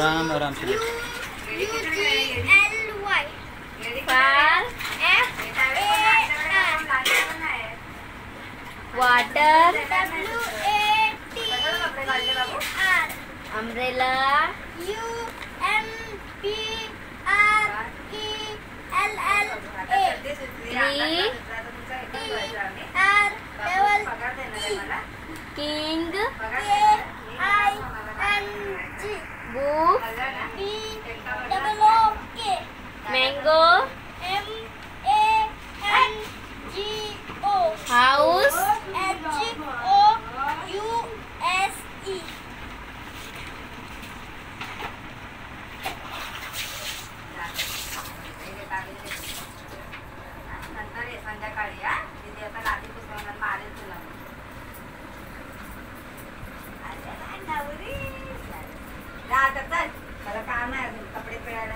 Ram Ram UGLY water WATER umbrella king book mango house संध्याकाळी आता रात्री पुस्तकांना मारेल तुला चल मला काम आहे अजून कपडे पिळायला